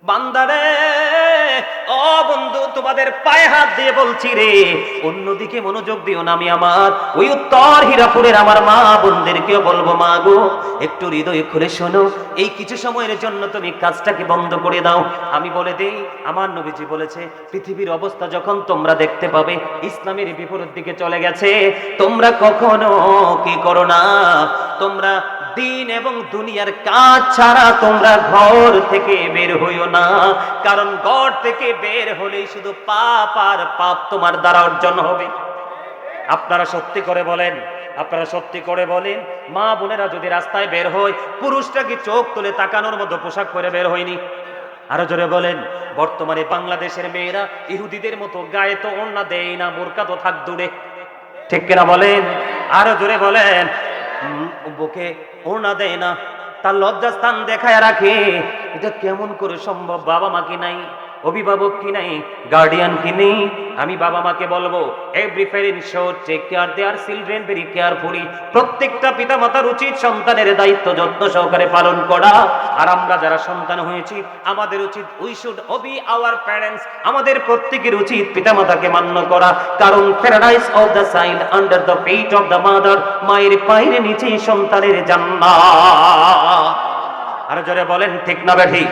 বান্দারে, ও বন্ধু, তোমাদের পায়ে হাত দিয়ে বলছি রে, অন্যদিকে মনোযোগ দিও না। আমি আমার ওই উত্তর হীরাপুরের আমার মা বোনদেরকেও বলবো, মা গো, একটু হৃদয় খুলে শোনো। এই কিছু সময়ের জন্য তুমি কাজটাকে বন্ধ করে দাও। আমি বলে দেই, আমার নবীজি বলেছে, পৃথিবীর অবস্থা যখন তোমরা দেখতে পাবে ইসলামের বিপরীত দিকে চলে গেছে, তোমরা কখনো কি করো না, তোমরা দিন এবং দুনিয়ার কাজ ছাড়া তোমরা ঘর থেকে বের হইও না। কারণ ঘর থেকে বের হলেই শুধু পাপ আর পাপ তোমার দ্বারা অর্জন হবে। আপনারা সত্যি করে বলেন, আপনারা সত্যি করে বলেন, মা বোনেরা যদি রাস্তায় বের হয়, পুরুষটা কি চোখ তুলে তাকানোর মতো পোশাক পরে বের হয়নি? আরো জোরে বলেন। বর্তমানে বাংলাদেশের মেয়েরা ইহুদিদের মতো গায়ে তো ওড়না দেয় না, বোরকা তো থাক দূরে, ঠিক কিনা বলেন? আরো জোরে বলেন। বুকে ওড়না দেয় না, তার লজ্জাস্থান দেখায় রাখে। এটা কেমন করে সম্ভব? বাবা মা কি নাই, অভিভাবক কি নাই, গার্ডিয়ান কি নেই? আমি বাবা মাকে বলবো, every parent should take care their children very carefully. প্রত্যেকটা পিতা মাতার উচিত সন্তানের দায়িত্ব যত্ন সহকারে পালন করা। আর আমরা যারা সন্তান হয়েছি, আমাদের উচিত we should obey our parents. আমাদের প্রত্যেকের উচিত পিতা মাতাকে মান্য করা। কারণ paradise of the child under the feet of the mother. মায়ের পায়ের নিচেই সন্তানের জান্নাত। আর জোরে বলেন, ঠিক না বেঠি?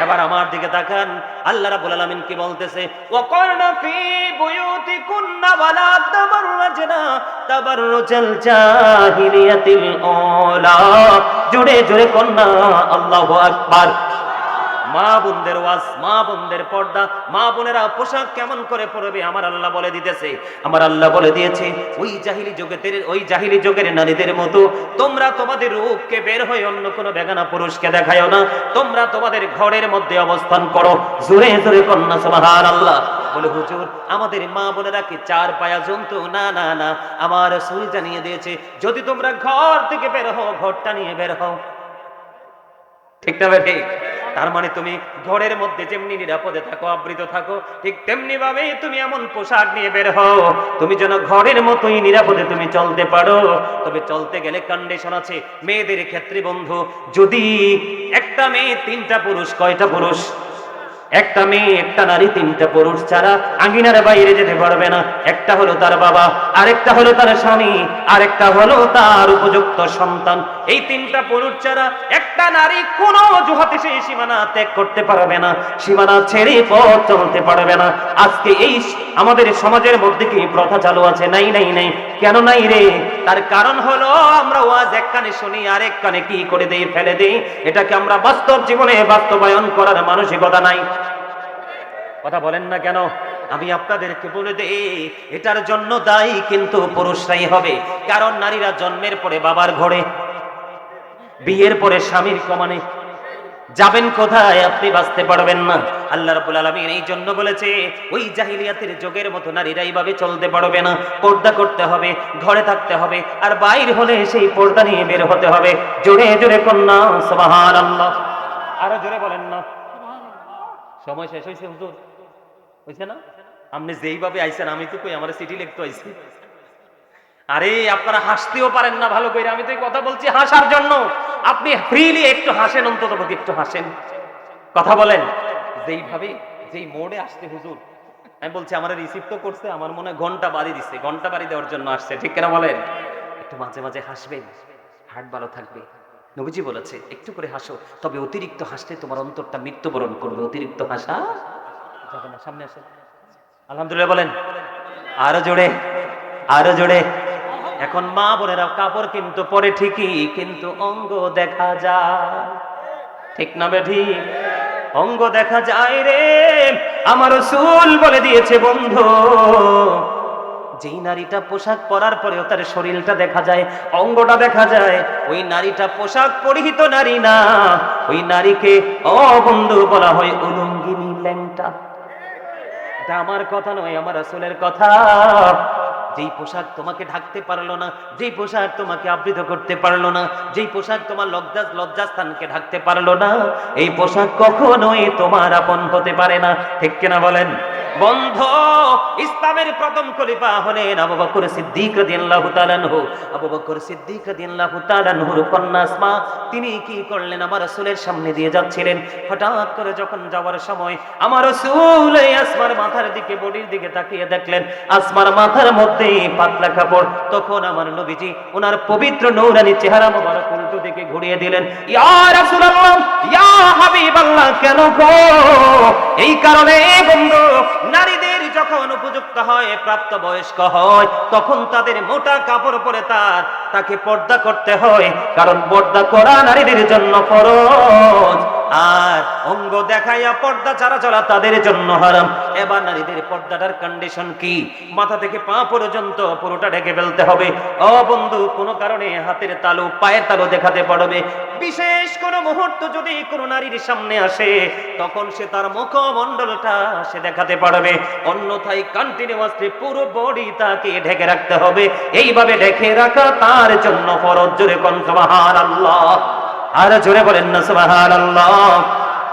এবার আমার দিকে তাকান, আল্লাহ রাব্বুল আলামিন কি বলতেছে? ওয়াকারনা ফি বুয়ুতিকুন্না ওয়ালা তাবাররাজনা তাবাররুজাল জাহিলিয়াতিল আওলা। জোরে জোরে কন্না আল্লাহু আকবার। মা বোনদের ওয়াজ, মা বোনদের পর্দা, মা বোনেরা পোশাক কেমন করে পরবে আমার আল্লাহ বলে দিতেছে। আমার আল্লাহ বলে দিয়েছে, ওই জাহিলি যুগের নারীদের মতো তোমরা তোমাদের রূপকে বের হয়ে অন্য কোনো বেগানা পুরুষকে দেখায়ও না। তোমরা তোমাদের ঘরের মধ্যে অবস্থান করো। জোরে জোরে কন্যা সুবহানাল্লাহ। বলে, হুজুর, আমাদের মা বোনেরা কি চার পায়া জন্তু? না না না, আমার রাসূল জানিয়ে দিয়েছে, যদি তোমরা ঘর থেকে বের হও, ঘরটা নিয়ে বের হও। ঠিক না বেঠি? তার মানে তুমি ঘরের মধ্যে যেমনি নিরাপদে থাকো, আবৃত থাকো, ঠিক তেমনি ভাবে তুমি এমন পোশাক নিয়ে বের হও তুমি যেন ঘরের মতোই নিরাপদে তুমি চলতে পারো। তবে চলতে গেলে কন্ডিশন আছে। মেয়েদের ক্ষেত্রে বন্ধু, যদি একটা মেয়ে তিনটা পুরুষ, কয়টা পুরুষ? একটা মেয়ে, একটা নারী, তিনটা পুরুষ ছাড়া আঙ্গিনার বাইরে যেতে পারবে না। একটা হলো তার বাবা, আরেকটা হলো তার স্বামী, আরেকটা হলো তার উপযুক্ত সন্তান। এই তিনটা পুরুষ ছাড়া একটা নারী কোনো অজুহাতে সেই সীমানা ত্যাগ করতে পারবে না, সীমানা ছেড়ে পথ চলতে পারবে না। আজকে এই আমাদের সমাজের মধ্যে কি প্রথা চালু আছে? নাই নাই নাই। কেন নাই রে? তার কারণ হলো আমরা ওয়াজ এক কানে শুনি, আরেক কানে কি করে দেই, ফেলে দেই। এটাকে আমরা বাস্তব জীবনে বাস্তবায়ন করার মানসিকতা নাই। কথা বলেন না কেন? আমি আপনাদেরকে বলে দেই, এটার জন্য দায়ী কিন্তু পুরুষরাই হবে। কারণ নারীরা জন্মের পরে বাবার ঘরে, বিয়ের পরে স্বামীর কমানে। যাবেন কোথায়? আপনি বাঁচতে পারবেন না। আল্লাহ রাব্বুল আলামিন এই জন্য বলেছে, ওই জাহিলিয়াতের যুগের মতো নারীরা এইভাবে চলতে পারবে না। পর্দা করতে হবে, ঘরে থাকতে হবে, আর বাইর হলে সেই পর্দা নিয়ে বের হতে হবে। জোরে জোরে কন্যা সুবহানাল্লাহ। আরো জোরে বলেন না। সময় শেষ হয়েছে হুজুর, হয়েছে না? আপনি যেইভাবে আইছেন, আমি তো কই আমার চিঠি লিখতে আইছি। আরে আপনারা হাসতেও পারেন না ভালো করে। আমি তো এই কথা বলছি হাসার জন্য। আপনি ফ্রিলি একটু হাসেন, অন্তত একটু হাসেন। কথা বলেন। যেইভাবে, যেই মোড়ে আসছে হুজুর, আমি বলছি আমার রিসিভ তো করছে, আমার মনে হয় ঘন্টা বাড়ি দিচ্ছে, ঘন্টা বাড়ি দেওয়ার জন্য আসছে, ঠিক কিনা বলেন? একটু মাঝে মাঝে হাসবেন, হার্ট ভালো থাকবে। নবীজি বলেছে একটু করে হাসো, তবে অতিরিক্ত হাসলে তোমার অন্তরটা মৃত্যুবরণ করবে। অতিরিক্ত হাসা যাবে না। সামনে আসেন। আলহামদুলিল্লাহ বলেন। আরো জোরে, আরো জোরে। এখন মা বোনেরা কাপড় কিন্তু পরে ঠিকই, কিন্তু অঙ্গ দেখা যায়, ঠিক না বেঠি? অঙ্গ দেখা যায় রে। আমার রাসূল বলে দিয়েছে বন্ধু, যেই নারীটা পোশাক পরার পরেও তার শরীরটা দেখা যায়, অঙ্গটা দেখা যায়, ওই নারীটা পোশাক পরিহিত নারী না। ওই নারীকে ও বন্ধু বলা হয় উলঙ্গিনী, ল্যাংটা। এটা আমার কথা নয়, আমার রাসূলের কথা। যেই পোশাক তোমাকে ঢাকতে পারলো না, যেই পোশাক তোমাকে আবৃত করতে পারলো না, যেই পোশাক তোমার লজ্জাস্থানকে ঢাকতে পারলো না, এই পোশাক কখনোই তোমার আপন হতে পারে না, ঠিক কিনা বলেন? বন্ধ, ইসলামের প্রথম খলিফা হলেন আবু বকর সিদ্দিক রাদিয়াল্লাহু তাআলা আনহু। আবু বকর সিদ্দিক রাদিয়াল্লাহু তাআলা আনহুর কন্যা আসমা, তিনি কি করলেন, আমার রাসূলের সামনে দিয়ে যাচ্ছিলেন। হঠাৎ করে যখন যাওয়ার সময় আমার রাসূল এই আসমার মাথার দিকে, বডির দিকে তাকিয়ে দেখলেন আসমার মাথার মধ্যে পাতলা কাপড়। তখন আমার নবীজি ওনার পবিত্র নূরানী চেহারা মোবারক উল্টো দিকে ঘুরিয়ে দিলেন। ইয়া রাসূলুল্লাহ, ইয়া হাবিবাল্লাহ, কেন গো? এই কারণে বন্ধু, নারীদের যখন উপযুক্ত হয়, প্রাপ্ত বয়স্ক হয়, তখন তাদের মোটা কাপড় পরে তাকে পর্দা করতে হয়, কারণ পর্দা করা নারীদের জন্য ফরজ। আর অঙ্গ দেখাইয়া পর্দা ছাড়া চলা তাদের জন্য হারাম। এবার নারীদের পর্দাটার কন্ডিশন কি? মাথা থেকে পা পর্যন্ত পুরোটা ঢেকে ফেলতে হবে। ও বন্ধু, কোনো কারণে হাতের তালু, পায়ের তালু দেখাতে পারবে। বিশেষ কোনো মুহূর্ত যদি কোনো নারীর সামনে আসে, তখন সে তার মুখমণ্ডলটা সে দেখাতে পারবে, অন্যথায় কন্টিনিউয়াসলি পুরো বডি তাকে ঢেকে রাখতে হবে। এইভাবে ঢেকে রাখা তার জন্য ফরজ। জোরে কোন সুবহানাল্লাহ, আর জোরে বলেন না সুবহানাল্লাহ।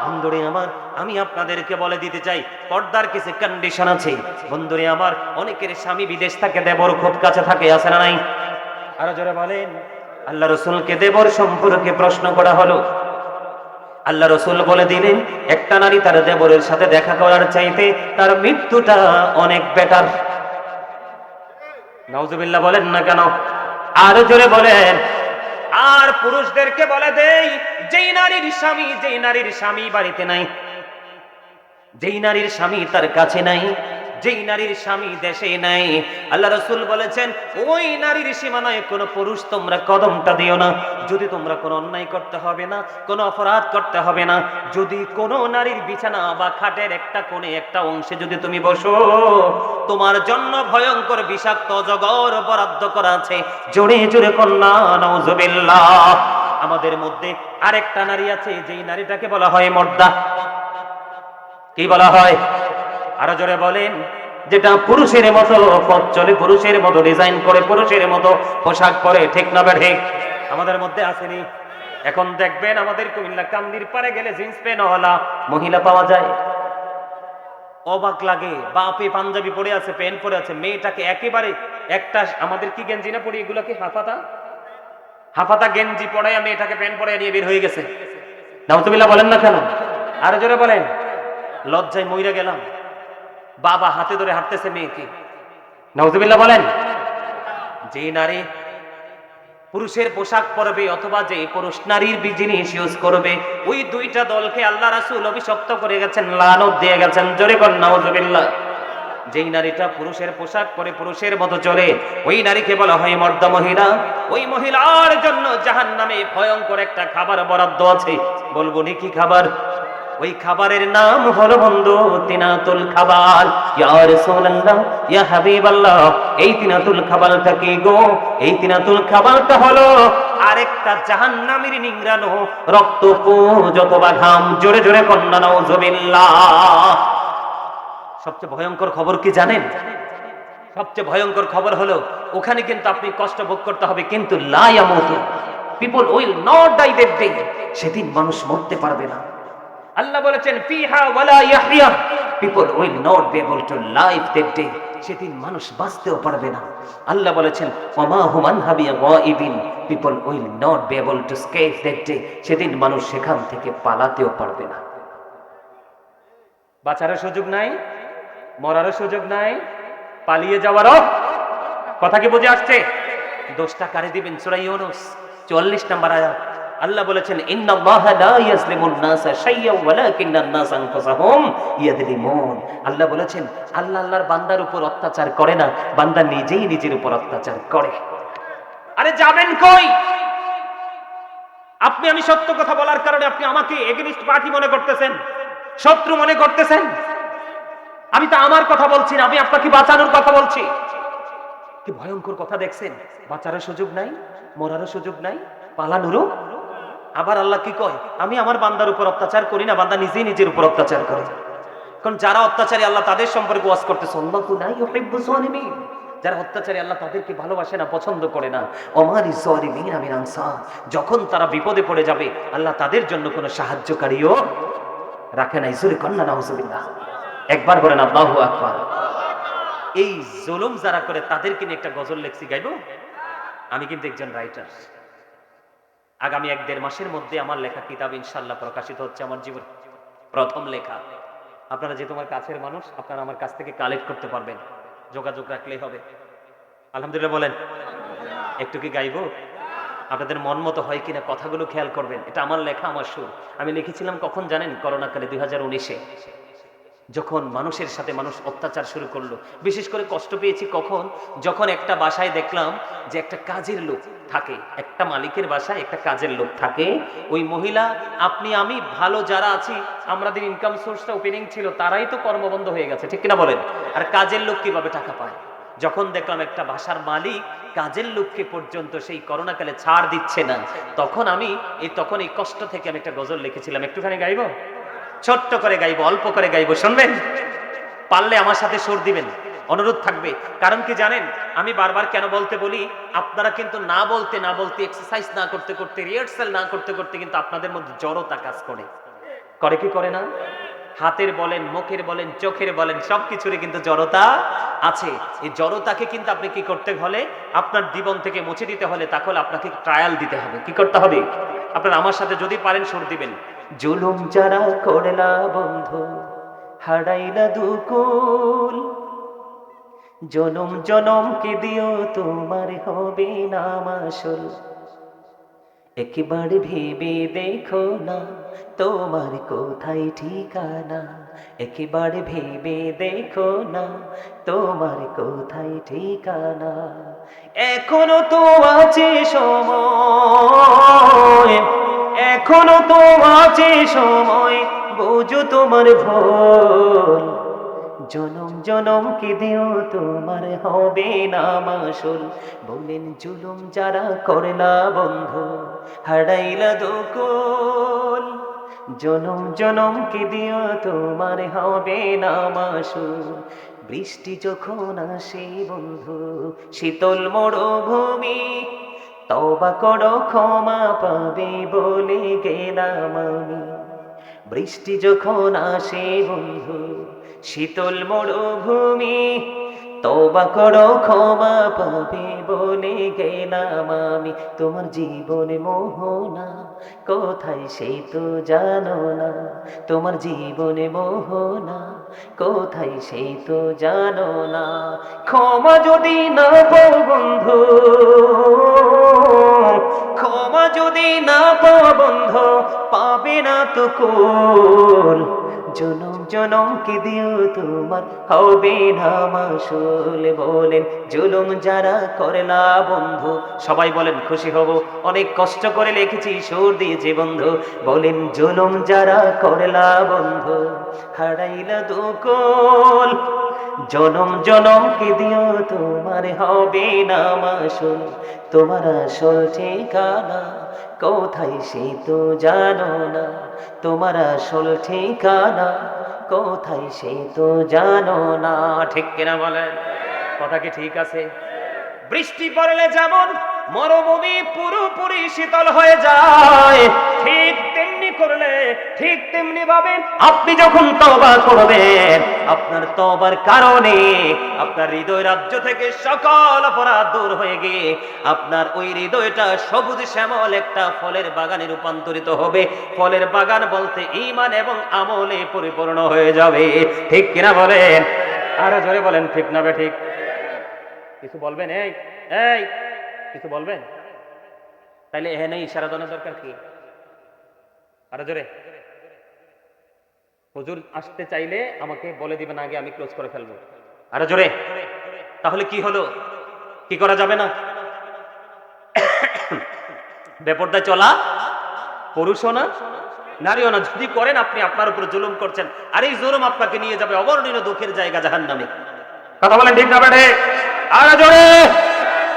বন্ধুরে আমার, আমি আপনাদেরকে বলে দিতে চাই, পর্দার কিছু কন্ডিশন আছে। বন্ধুরে আমার, অনেকের স্বামী বিদেশ থাকে, দেবর খুব কাছে থাকে, আছে না নাই? আর জোরে বলেন। আল্লাহ রাসূলকে দেবর সম্পর্কে প্রশ্ন করা হলো। আল্লাহ রাসূল বলে দিলেন, একটা নারী তার দেবরের সাথে দেখা করার চাইতে তার মৃত্যুটা অনেক বেটার। নাউজুবিল্লাহ বলেন না কেন? আর জোরে বলেন। আর পুরুষদেরকে বলে দেই, যেই নারীর স্বামী বাড়িতে নাই, যেই নারীর স্বামী তার কাছে নাই, যেই নারীর স্বামী দেশে নাই, আল্লাহ রাসূল বলেছেন ওই নারীর সীমানায় কোনো পুরুষ তোমরা কদমটা দিও না। যদি তোমরা কোনো অন্যায় করতে হবে না, কোনো অপরাধ করতে হবে না। যদি কোনো নারীর বিছানা বা খাটের একটা কোণে, একটা অংশে যদি তুমি বসো, তোমার জন্য ভয়ঙ্কর বিষাক্ত অজগর বরাদ্দ করা আছে। জোরে জোরে কন্যা নাউজুবিল্লাহ। আমাদের মধ্যে আরেকটা নারী আছে, যেই নারীটাকে বলা হয় মর্দা। কি বলা হয়? আরো জোরে বলেন। যেটা পুরুষের মতো পথ চলে, পুরুষের মতো ডিজাইন করে, পুরুষের মতো পোশাক পরে, ঠিক না ঠিক? আমাদের মধ্যে আসেনি? এখন দেখবেন আমাদের কুমিল্লা কান্দির পারে গেলে জিন্স প্যান্টওয়ালা মহিলা পাওয়া যায়, অবাক লাগে। বাপে পাঞ্জাবি পরে আছে, প্যান্ট পরে আছে, মেয়েটাকে একেবারে একটা, আমাদের কি গেঞ্জি না পরি, এগুলো কি হাফাতা গেঞ্জি পরাইয়া মেয়েটাকে প্যান্ট পরাইয়া নিয়ে বের হয়ে গেছে। নাউজুবিল্লাহ বলেন না কেন? আরো জোরে বলেন। লজ্জায় মইরা গেলাম। বাবা হাতে ধরে হাঁটতেছে মেয়েকে। নাউজুবিল্লাহ বলেন। যে নারী পুরুষের পোশাক পরবে, অথবা যে পুরুষ নারীর জিনিস ইউজ করবে, ওই দুইটা দলকে আল্লাহ রাসূল অভিশপ্ত করে গেছেন, লানত দিয়ে গেছেন। জোরে কর নাউজুবিল্লাহ। যেই নারীটা পুরুষের পোশাক পরে, পুরুষের মতো চলে, ওই নারীকে বলা হয় মর্দা মহিলা। ওই মহিলার জন্য জাহান্নামে ভয়ঙ্কর একটা খাবার বরাদ্দ আছে। বলবো নি কি খাবার? ওই খাবারের নাম হলো বন্ধু তিনাতুল খাবাল। ইয়া রাসূলুল্লাহ, ইয়া হাবিবাল্লাহ, এই তিনাতুল খাবালটা কি গো? এই তিনাতুল খাবালটা হলো আরেকটা জাহান্নামের নিংড়ানো রক্তপুঞ্জ অথবা ঘাম। জোরে জোরে কন্যা নাউজুবিল্লাহ। সবচেয়ে ভয়ঙ্কর খবর কি জানেন? সবচেয়ে ভয়ঙ্কর খবর হলো, ওখানে কিন্তু আপনি কষ্ট ভোগ করতে হবে, কিন্তু লা ইয়ামুতু, people will not die that day. সেদিন মানুষ মরতে পারবে না। আল্লাহ বলেছেন ফিহা ওয়ালা ইয়াহইয়া, people will not be able to live that day. সেদিন মানুষ বাঁচতেও পারবে না। আল্লাহ বলেছেন ওয়ামা হুম আনহা বিগাইবিন, people will not be able to escape that day. সেদিন মানুষ সেখান থেকে পালাতেও পারবে না। বাঁচারও সুযোগ নাই, মরারও সুযোগ নাই, পালিয়ে যাওয়ারও। কথা কি বুঝে আসছে? দোষটা কারে দিবেন? সূরা ইউনূস 44 নম্বর আয়াত। আল্লাহ বলেছেন ইন্নাল্লাহা লা ইয়াজলিমুন নাসা শাইয়্যান ওয়ালাকিন্নান নাস আনফুসাহুম ইয়াযলিমুন। আল্লাহ বলেছেন আল্লাহ আল্লাহর বান্দার উপর অত্যাচার করে না, বান্দা নিজেই নিজের উপর অত্যাচার করে। আরে যাবেন কই? আপনি, আমি সত্য কথা বলার কারণে আপনি আমাকে এগেইনস্ট পার্টি মনে করতেছেন, শত্রু মনে করতেছেন। আমি তো আমার কথা বলছি না, আমি আপনাকে বাঁচানোর কথা বলছি। কি ভয়ঙ্কর কথা দেখছেন? বাঁচারও সুযোগ নাই, মরারও সুযোগ নাই, পালানোরও। আবার আল্লাহ কি কয়? আমি আমার বান্দার উপর অত্যাচার করি না, বান্দা নিজেই নিজের উপর অত্যাচার করে। কারণ যারা অত্যাচারী আল্লাহ তাদের সম্পর্কে ওয়াজ করতেছে, আল্লাহু লা ইউহিব্বুজ জালিমিন। যারা অত্যাচারী আল্লাহ তাদেরকে ভালোবাসে না, পছন্দ করে না। ওমা লিযালিমিনা মিন আনসার, যখন তারা বিপদে পড়ে যাবে আল্লাহ তাদের জন্য কোনো সাহায্যকারীও রাখে না। ইসুরে কন্না নাউজুবিল্লাহ। একবার বলেন আল্লাহু আকবার। এই জুলুম যারা করে তাদেরকে নিয়ে একটা গজল লেখছি, গাইবো? আমি কিন্তু একজন রাইটার। আগামী 1-1.5 মাসের মধ্যে আমার লেখা কিতাব ইনশাআল্লাহ প্রকাশিত হচ্ছে, আমার জীবন প্রথম লেখা। আপনারা যে তোমার কাছের মানুষ, আপনারা আমার কাছ থেকে কালেক্ট করতে পারবেন, যোগাযোগ রাখলেই হবে। আলহামদুলিল্লাহ বলেন। একটু কি গাইবো? আপনাদের মন মতো হয় কিনা কথাগুলো খেয়াল করবেন। এটা আমার লেখা, আমার সুর। আমি লিখেছিলাম কখন জানেন? করোনাকালে 2019-এ, যখন মানুষের সাথে মানুষ অত্যাচার শুরু করলো। বিশেষ করে কষ্ট পেয়েছি কখন? যখন একটা বাসায় দেখলাম যে একটা কাজের লোক থাকে, একটা মালিকের বাসায় একটা কাজের লোক থাকে। ওই মহিলা, আপনি আমি ভালো যারা আছি, আমাদের ইনকাম সোর্সটা ওপেনিং ছিল, তারাই তো কর্মবন্ধ হয়ে গেছে, ঠিক কিনা বলেন? আর কাজের লোক কিভাবে টাকা পায়? যখন দেখলাম একটা বাসার মালিক কাজের লোককে পর্যন্ত সেই করোনাকালে ছাড় দিচ্ছে না, তখন এই কষ্ট থেকে আমি একটা গজল লিখেছিলাম। একটুখানি গাইবো? ছোট্ট করে গাইবো, অল্প করে গাইবো, শুনবেন? পারলে আমার সাথে সুর দিবেন, অনুরোধ থাকবে। কারণ কি জানেন, আমি বারবার কেন বলতে বলি, আপনারা কিন্তু না বলতে না বলতে, এক্সারসাইজ না করতে করতে, রিহার্সাল না করতে করতে কিন্তু আপনাদের মধ্যে জড়তা কাজ করে। করে কি করে না? হাতের বলেন, মুখের বলেন, চোখের বলেন, সবকিছুরই কিন্তু জড়তা আছে। এই জড়তাকে কিন্তু আপনি কি করতে হলে, আপনার জীবন থেকে মুছে দিতে হলে, তাহলে আপনাকে ট্রায়াল দিতে হবে। কি করতে হবে? আপনারা আমার সাথে যদি পারেন সুর দিবেন। জুলুম যারা করলা বন্ধু, হারাইলা দুকুল, জনম জনম কি দিও তোমার হবে না মাসুল। একবার ভেবে দেখো না তোমার কোথায় ঠিকানা, একবার ভেবে দেখো না তোমার কোথায় ঠিকানা। এখনো তো আছে সময়, এখনো তো আছে সময়, বুঝো তোমার ভুল। জনম জনম কি দিও তোমার হবে না মাসুল। বলেন জুলুম যারা করলা বন্ধু, হারাইলা দুকুল, জনম জনম কি দিও তোমার হবে না মাসুল। বৃষ্টি যখন আসে বন্ধু, শীতল মরুভূমি, তওবা করো ক্ষমা পাবে বলে গেলাম আমি। বৃষ্টি যখন আসে বন্ধু, শীতল মরুভূমি, তওবা করো ক্ষমা পাবে বলে গেলাম আমি। তোমার জীবনে মোহনা কোথায় সে তো জানো না, তোমার জীবনে মোহনা কোথায় সে তো জানো না। ক্ষমা যদি না পাও বন্ধু, ক্ষমা যদি না পাও বন্ধু, পাবে না তো কুল। জনম জনম কি দিও তোমার হবে না মাসুল। বলেন জুলুম যারা করলা বন্ধু, সবাই বলেন খুশি হব। অনেক কষ্ট করে লিখেছি, সুর দিয়েছি বন্ধু। বলেন জুলুম যারা করলা বন্ধু, হারাইলা দুকুল, জনম জনম কি দিও তোমার হবে না মাসুল। তোমার আসল ঠিকানা কোথায় সে তো জানো না, তোমার আসল ঠিকানা কোথায় সে তো জানো না। ঠিক কিনা বলেন? কথা কি ঠিক আছে? বৃষ্টি পড়লে যেমন মরুভূমি পুরোপুরি শীতল হয়ে যায়, ঠিক তেমনি করলে, ঠিক তেমনি ভাবে আপনি যখন তওবা করবেন, আপনার তওবার কারণে আপনার হৃদয় রাজ্য থেকে সকল অপরাধ দূর হয়ে গিয়ে আপনার ওই হৃদয়টা সবুজ শ্যামল একটা ফলের বাগানে রূপান্তরিত হবে। ফলের বাগান বলতে ঈমান এবং আমলে পরিপূর্ণ হয়ে যাবে। ঠিক কিনা বলেন? আরো জোরে বলেন, ঠিক না বে ঠিক? কিছু বলবেন? এই এই কিছু বলবেন? তাইলে এখানে ইশারা দেওয়ার দরকার কি? আরো জোরে। হুজুর আসতে চাইলে আমাকে বলে দিবেন আগে, আমি ক্লোজ করে ফেলবো। আরো জোরে। তাহলে কি হলো? কি করা যাবে না? বেপরদায় চলা পুরুষও না, নারীও না। যদি করেন আপনি আপনার উপর জুলুম করছেন, আর এই জুলুম আপনাকে নিয়ে যাবে অবর্ণনীয় দুঃখের জায়গা, জাহান্নামে। কথা বলেন ঠিক না বেঠে? আরো জোরে।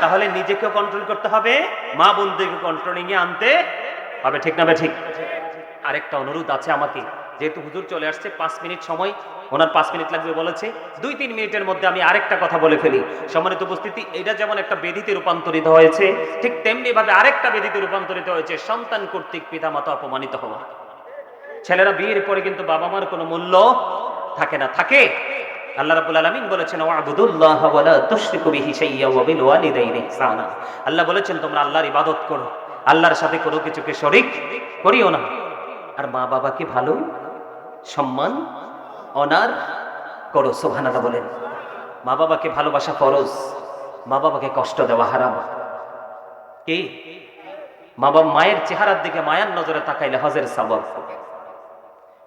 তাহলে নিজেকেও কন্ট্রোল করতে হবে, মা বোনদেরকে কন্ট্রোলিং এ আনতে হবে। ঠিক না বে ঠিক? আরেকটা অনুরোধ আছে আমাকে, যেহেতু হুজুর চলে আসছে, 5 মিনিট সময়, ওনার 5 মিনিট লাগবে বলেছে, 2-3 মিনিটের মধ্যে আমি আরেকটা কথা বলে ফেলি। সম্মানিত উপস্থিতি, এটা যেমন একটা বেদিতে রূপান্তরিত হয়েছে, ঠিক তেমনি ভাবে আরেকটা বেদিতে রূপান্তরিত হয়েছে, সন্তান কর্তৃক পিতামাতা অপমানিত হওয়া। ছেলেরা বিয়ের পরে কিন্তু বাবা মার কোনো মূল্য থাকে না, থাকে। আল্লাহ রাব্বুল আলামিন বলেছেন ওয়াবুদুল্লাহ ওয়া লা তুশরিকু বিহি শাইয়্যা ওয়া বিল ওয়ালিদাইনি ইহসানা। আল্লাহ বলেছেন তোমরা আল্লাহর ইবাদত করো, আল্লাহর সাথে কোনো কিছুকে শরীক করিও না। আর মা বাবাকে ভালো সম্মান অনার করো। সুবহানাল্লাহ বলেন। মা বাবাকে ভালোবাসা ফরজ, মা বাবাকে কষ্ট দেওয়া হারাম। কি মা বাবা মায়ের চেহারার দিকে মায়ার নজরে তাকাইলে হজের সওয়াব।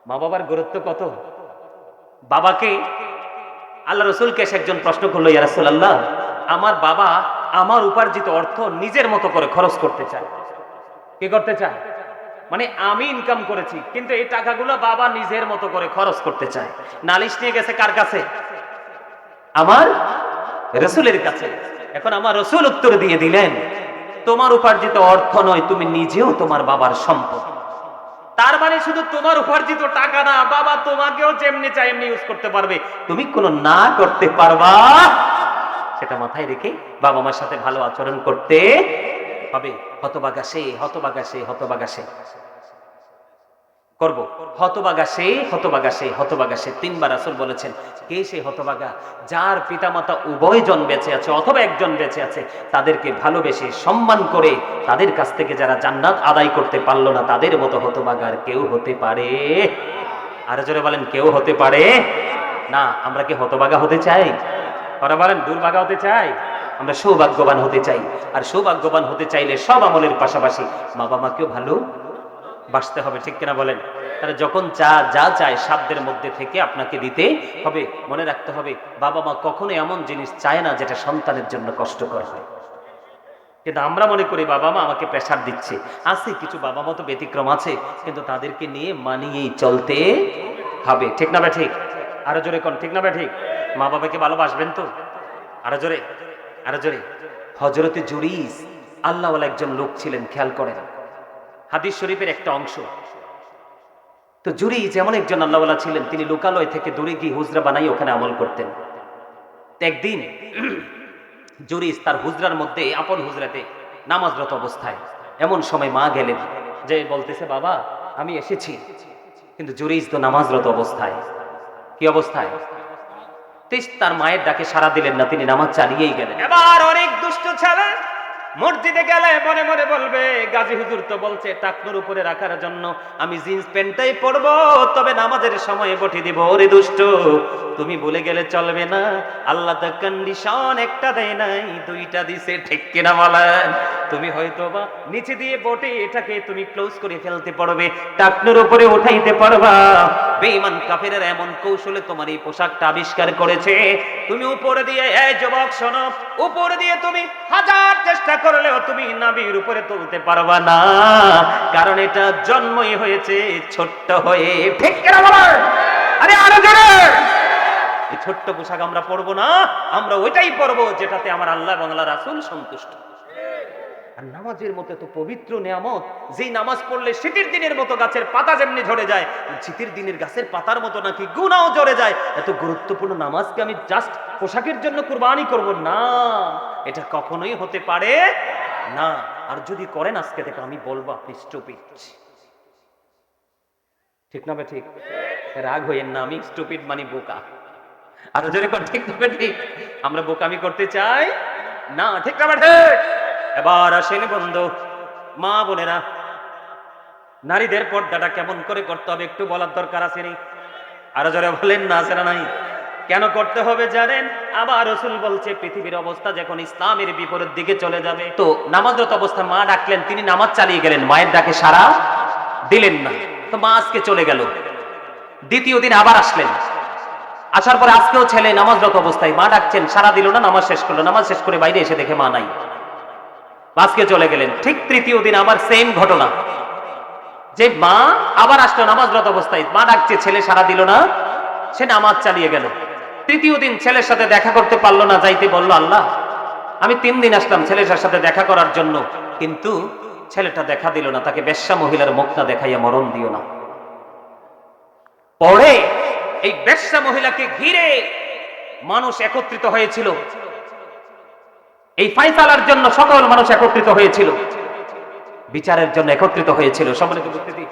মা বাবার গুরুত্ব কত। বাবাকে আল্লাহ রাসূলকে একজন প্রশ্ন করলো, ইয়া রাসূলুল্লাহ, আমার বাবা আমার উপার্জিত অর্থ নিজের মতো করে খরচ করতে চায়। কি করতে চায়? মানে আমি ইনকাম করেছি কিন্তু এই টাকাগুলো বাবা নিজের মতো করে খরচ করতে চায়। নালিশ নিয়ে গেছে কার কাছে? আমার রাসূলের কাছে। এখন আমার রাসূল উত্তর দিয়ে দিলেন, তোমার উপার্জিত অর্থ নয়, তুমি নিজেও তোমার বাবার সম্পদ। তার মানে শুধু তোমার উপার্জিত টাকা না, বাবা তোমাকেও যেমনি চাই এমনি ইউজ করতে পারবে, তুমি কোনো না করতে পারবা। সেটা মাথায় রেখে বাবা মার সাথে ভালো আচরণ করতে হবে। হতভাগা সে, হতভাগা সে, হতভাগা সে করব। হতভাগা সে, হতভাগা সে, হতভাগা সে। তিনবার রাসূল বলেছেন, কে সে হতভাগা? যার পিতামাতা উভয়জন বেঁচে আছে অথবা একজন বেঁচে আছে, তাদেরকে ভালোবেসে সম্মান করে তাদের কাছ থেকে যারা জান্নাত আদায় করতে পারলো না, তাদের মতো হতভাগা আর কেউ হতে পারে? আর জোরে বলেন, কেউ হতে পারে না। আমরা কি হতভাগা হতে চাই? ওরা বলেন দুর্ভাগা হতে চাই? আমরা সৌভাগ্যবান হতে চাই। আর সৌভাগ্যবান হতে চাইলে সব আমলের পাশাপাশি মা বাবাকেও ভালো বাসতে হবে। ঠিক কিনা বলেন? তাহলে যখন যা চায় সাধ্যের মধ্যে থেকে আপনাকে দিতে হবে। মনে রাখতে হবে, বাবা মা কখনো এমন জিনিস চায় না যেটা সন্তানের জন্য কষ্টকর হয়। কিন্তু আমরা মনে করি বাবা মা আমাকে প্রেসার দিচ্ছে। আছে কিছু বাবা মা তো ব্যতিক্রম আছে, কিন্তু তাদেরকে নিয়ে মানিয়েই চলতে হবে। ঠিক না? ঠিক। আরো জোরে কোন ঠিক না? ঠিক। মা বাবাকে ভালোবাসবেন তো? আরো জোরে, আরো জোরে। হযরতে জুরিস আল্লাহওয়ালা একজন লোক ছিলেন, খেয়াল করেন, হাদিস শরীফের একটা অংশ। তো জুরিস যেমন একজন আল্লাহওয়ালা ছিলেন, তিনি লোকালয় থেকে দূরে গিয়ে হুজরা বানাই ওখানে আমল করতেন। একদিন জুরিস তার হুজরার মধ্যে আপন হুজরাতে নামাজরত অবস্থায়, এমন সময় মা গেলেন, যে বলতেছে, বাবা আমি এসেছি। কিন্তু জুরিস তো নামাজরত অবস্থায়। কি অবস্থায়? তার মায়ের ডাকে সাড়া দিলেন না, তিনি নামাজ চালিয়েই গেলেন। এবার অনেক দুষ্ট ছেলে মসজিদে গেলে মনে মনে বলবে, গাজী হুজুর তো বলছে টাকনুর উপরে রাখার জন্য, আমি জিন্স প্যান্টটাই পরবো, তবে নামাজের সময় বটি দিব। ওরে দুষ্ট, তুমি বলে গেলে চলবে না। আল্লাহ তো কন্ডিশন একটা দেয় নাই, দুইটা দিছে। ঠিক কিনা বলেন? তুমি হয়তো বা নিচে দিয়ে বটে এটাকে তুমি ক্লোজ করে ফেলতে পারবে, টাকনুর উপরে উঠাইতে পারবা। বেঈমান কাফেরেরা এমন কৌশলে তোমার এই পোশাকটা আবিষ্কার করেছে, তুমি উপরে দিয়ে, এই যুবক শোনো, উপরে দিয়ে তুমি হাজার চেষ্টা করলেও তুমি নাভির উপরে তুলতে পারবা না, কারণ এটা জন্মই হয়েছে ছোট্ট হয়ে। ঠিক কিনা বলেন? আরে আরো জোরে। এই ছোট্ট পোশাক আমরা পরবো না, আমরা ওইটাই পরবো যেটাতে আমার আল্লাহ এবং আল্লাহ রাসূল সন্তুষ্ট। আর নামাজের মতো তো পবিত্র নিয়ামত, যেই নামাজ পড়লে শীতের দিনের মতো গাছের পাতা যেমনি ঝরে যায়, শীতের দিনের গাছের পাতার মতো নাকি গুনাহও ঝরে যায়। এত গুরুত্বপূর্ণ নামাজকে আমি জাস্ট পোশাকের জন্য কুরবানি করব না, এটা কখনোই হতে পারে না। আর যদি করেন আজকে থেকে আমি বলবো আপনি স্টুপিড। ঠিক না? ঠিক। রাগ হইয়েন না, আমি স্টুপিড মানে বোকা। আর যদি ঠিক না? ঠিক। আমরা বোকামি করতে চাই না। ঠিক না? ঠিক। এবার আসেন বন্ধু, মা বোনেরা, নারীদের পর্দাটা কেমন করে করতে হবে একটু বলার দরকার আছে নি? আরো জোরে বলেন না, আছে না নাই? কেন করতে হবে জানেন? আবার রাসূল বলছে, পৃথিবীর অবস্থা যখন ইসলামের বিপরীত দিকে চলে যাবে, তো নামাজরত অবস্থায় মা ডাকলেন, তিনি নামাজ চালিয়ে গেলেন, মায়ের ডাকে সাড়া দিলেন না। তো মা আজকে চলে গেল। দ্বিতীয় দিন আবার আসলেন, আসার পরে আজকেও ছেলে নামাজরত অবস্থায়, মা ডাকছেন, সাড়া দিল না, নামাজ শেষ করলো। নামাজ শেষ করে বাইরে এসে দেখে মা নাই, আজকে চলে গেলেন। ঠিক তৃতীয় দিন আবার সেম ঘটনা, যে মা আবার আসলো নামাজরত অবস্থায়, মা ডাকছে, ছেলে সাড়া দিল না, সে নামাজ চালিয়ে গেল। তৃতীয় দিন ছেলের সাথে দেখা করতে পারলো না, যাইতে বলল, আল্লাহ আমি 3 দিন আসলাম ছেলের সাথে দেখা করার জন্য, কিন্তু ছেলেটা দেখা দিল না, তাকে বেশ্যা মহিলার মুখটা দেখাইয়া মরণ দিও না। পরে এই বেশ্যা মহিলাকে ঘিরে মানুষ একত্রিত হয়েছিল, এই ফায়সালার জন্য সকল মানুষ একত্রিত হয়েছিল, বিচারের জন্য একত্রিত হয়েছিল। সম্মানিত উপস্থিতি।